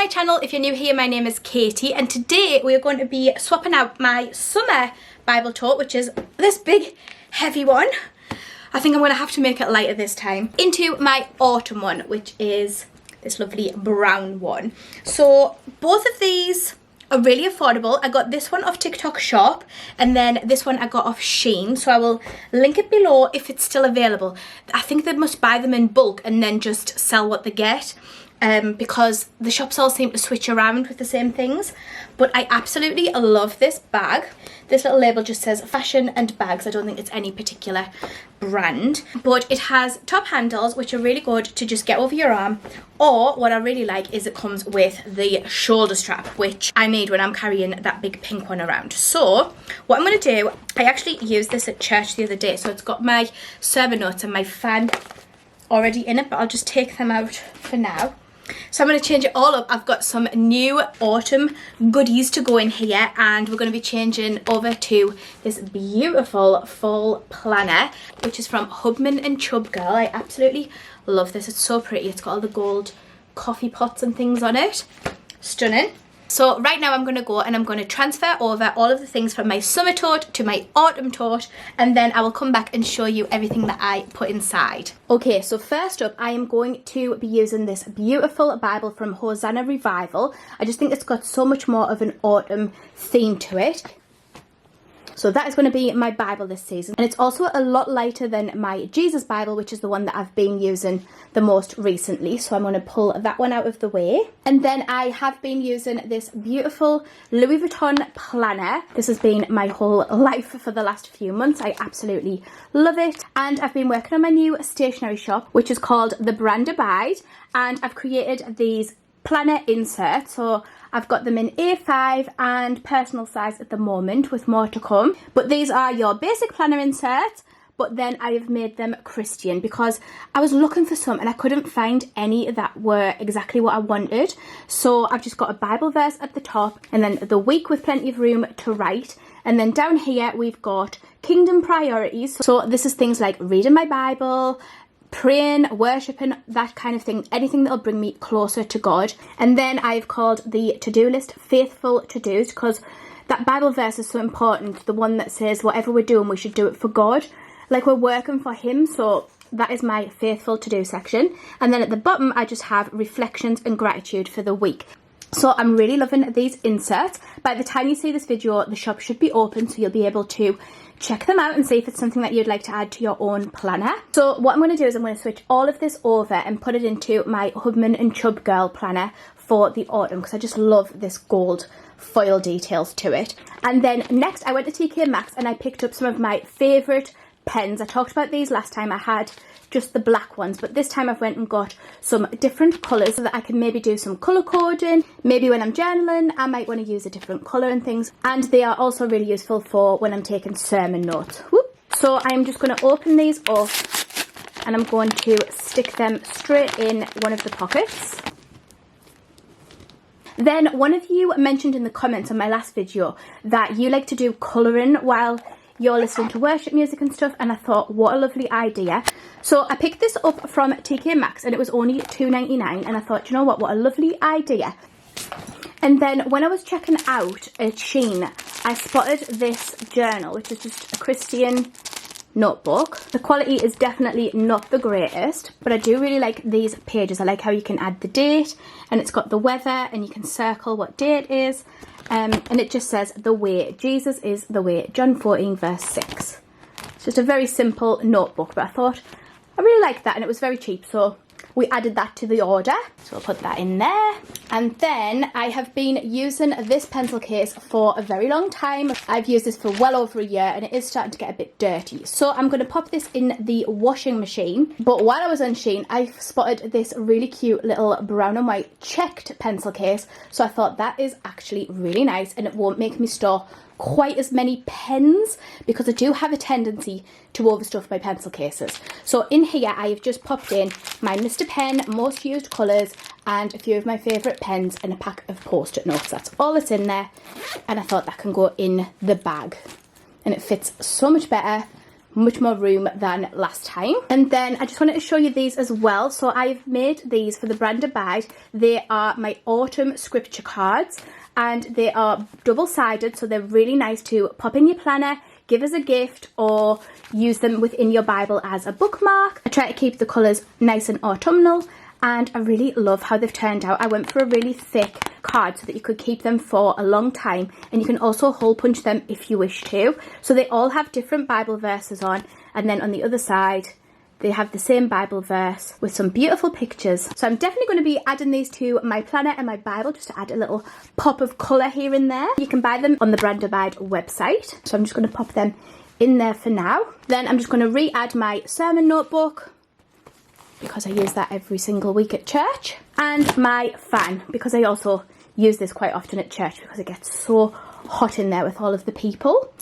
my channel. If you're new here, my name is Katie, and today we are going to be swapping out my summer Bible tote, which is this big heavy one. I think I'm going to have to make it lighter this time, into my autumn one, which is this lovely brown one. So both of these are really affordable. I got this one off TikTok Shop, and then this one I got off Shein, so I will link it below if it's still available. I think they must buy them in bulk and then just sell what they get, because the shops all seem to switch around with the same things. But I absolutely love this bag. This little label just says fashion and bags. I don't think it's any particular brand, but it has top handles which are really good to just get over your arm, or what I really like is it comes with the shoulder strap, which I need when I'm carrying that big pink one around. So what I'm going to do, I actually used this at church the other day, so it's got my sermon notes and my fan already in it, but I'll just take them out for now. So I'm going to change it all up. I've got some new autumn goodies to go in here, and we're going to be changing over to this beautiful fall planner, which is from Hubman and Chub Girl. I absolutely love this. It's so pretty. It's got all the gold coffee pots and things on it. Stunning. So right now I'm going to go and I'm going to transfer over all of the things from my summer tote to my autumn tote, and then I will come back and show you everything that I put inside. Okay, so first up I am going to be using this beautiful Bible from Hosanna Revival. I just think it's got so much more of an autumn theme to it. So that is going to be my Bible this season, and it's also a lot lighter than my Jesus Bible, which is the one that I've been using the most recently. So I'm going to pull that one out of the way. And then I have been using this beautiful Louis Vuitton planner. This has been my whole life for the last few months. I absolutely love it. And I've been working on my new stationery shop, which is called The Brand Abide, and I've created these planner inserts. So I've got them in A5 and personal size at the moment, with more to come. But these are your basic planner inserts, but then I have made them Christian because I was looking for some and I couldn't find any that were exactly what I wanted. So I've just got a Bible verse at the top, and then the week with plenty of room to write. And then down here we've got kingdom priorities. So this is things like reading my Bible, praying, worshipping, that kind of thing, anything that'll bring me closer to God. And then I've called the to-do list faithful to-dos, because that Bible verse is so important, the one that says whatever we're doing we should do it for God, like we're working for him. So that is my faithful to-do section. And then at the bottom I just have reflections and gratitude for the week. So I'm really loving these inserts. By the time you see this video, the shop should be open, so you'll be able to check them out and see if it's something that you'd like to add to your own planner. So what I'm going to do is I'm going to switch all of this over and put it into my Hubman and Chub Girl planner for the autumn, because I just love this gold foil details to it. And then next I went to TK Maxx and I picked up some of my favourite pens. I talked about these last time. I had just the black ones, but this time I've went and got some different colours so that I can maybe do some colour coding. Maybe when I'm journaling I might want to use a different colour and things, and they are also really useful for when I'm taking sermon notes. Whoop. So I'm just going to open these up and I'm going to stick them straight in one of the pockets. Then one of you mentioned in the comments on my last video that you like to do colouring while you're listening to worship music and stuff, and I thought, what a lovely idea. So I picked this up from TK Maxx and it was only $2.99, and I thought, you know what a lovely idea. And then when I was checking out at Shein, I spotted this journal, which is just a Christian notebook. The quality is definitely not the greatest, but I do really like these pages. I like how you can add the date, and it's got the weather, and you can circle what day it is, and it just says the way, Jesus is the way, John 14 verse 6. It's just a very simple notebook, but I thought I really liked that, and it was very cheap, so we added that to the order. So I'll put that in there. And then I have been using this pencil case for a very long time. I've used this for well over a year, and it is starting to get a bit dirty. So I'm going to pop this in the washing machine. But while I was on Shein, I spotted this really cute little brown and white checked pencil case. So I thought that is actually really nice, and it won't make me store quite as many pens, because I do have a tendency to overstuff my pencil cases. So in here I have just popped in my Mr. Pen most used colours and a few of my favourite pens and a pack of post-it notes. That's all that's in there, and I thought that can go in the bag, and it fits so much better much more room than last time. And then I just wanted to show you these as well. So I've made these for the brand Abide. They are my autumn scripture cards, and they are double-sided, so they're really nice to pop in your planner, give as a gift, or use them within your Bible as a bookmark. I try to keep the colours nice and autumnal, and I really love how they've turned out. I went for a really thick card so that you could keep them for a long time, and you can also hole punch them if you wish to. So they all have different Bible verses on, and then on the other side they have the same Bible verse with some beautiful pictures. So I'm definitely going to be adding these to my planner and my Bible, just to add a little pop of colour here and there. You can buy them on the Brand Abide website. So I'm just going to pop them in there for now. Then I'm just going to re-add my sermon notebook, because I use that every single week at church. And my fan, because I also use this quite often at church because it gets so hot in there with all of the people.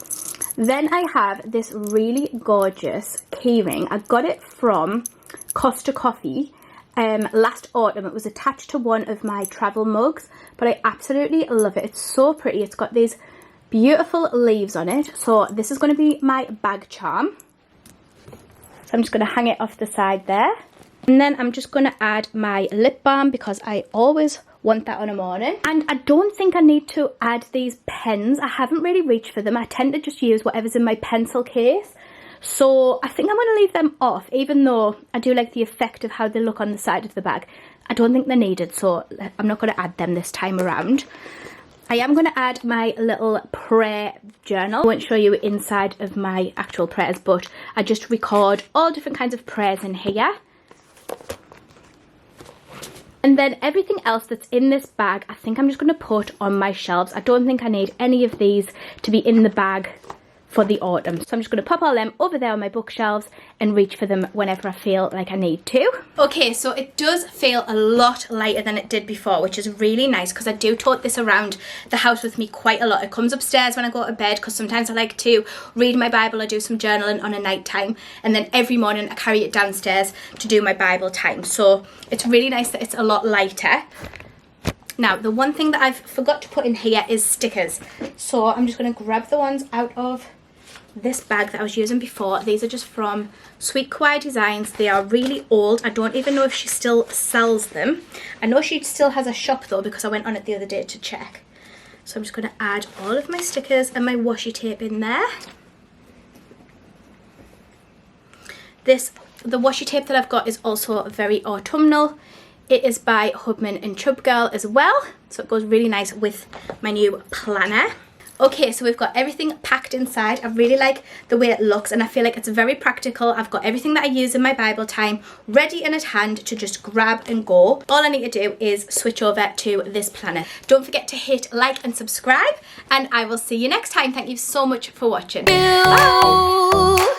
Then I have this really gorgeous keyring. I got it from Coffee last autumn. It was attached to one of my travel mugs, but I absolutely love it. It's so pretty. It's got these beautiful leaves on it. So this is going to be my bag charm. So I'm just going to hang it off the side there. And then I'm just going to add my lip balm, because I always want that on a morning. And I don't think I need to add these pens. I haven't really reached for them. I tend to just use whatever's in my pencil case. So I think I'm going to leave them off, even though I do like the effect of how they look on the side of the bag. I don't think they're needed, so I'm not going to add them this time around. I am going to add my little prayer journal. I won't show you inside of my actual prayers, but I just record all different kinds of prayers in here. And then everything else that's in this bag, I think I'm just going to put on my shelves. I don't think I need any of these to be in the bag for the autumn. So I'm just going to pop all them over there on my bookshelves and reach for them whenever I feel like I need to. Okay, so it does feel a lot lighter than it did before, which is really nice, because I do tote this around the house with me quite a lot. It comes upstairs when I go to bed, because sometimes I like to read my Bible or do some journaling on a night time, and then every morning I carry it downstairs to do my Bible time. So it's really nice that it's a lot lighter. Now, the one thing that I've forgot to put in here is stickers. So I'm just going to grab the ones out of this bag that I was using before. These are just from Sweet Kawaii Designs. They are really old. I don't even know if she still sells them. I know she still has a shop though, because I went on it the other day to check. So I'm just going to add all of my stickers and my washi tape in there. The washi tape that I've got is also very autumnal. It is by Hubman and Chub Girl as well, so it goes really nice with my new planner. Okay, so we've got everything packed inside. I really like the way it looks, and I feel like it's very practical. I've got everything that I use in my Bible time ready and at hand to just grab and go. All I need to do is switch over to this planner. Don't forget to hit like and subscribe, and I will see you next time. Thank you so much for watching. Bye!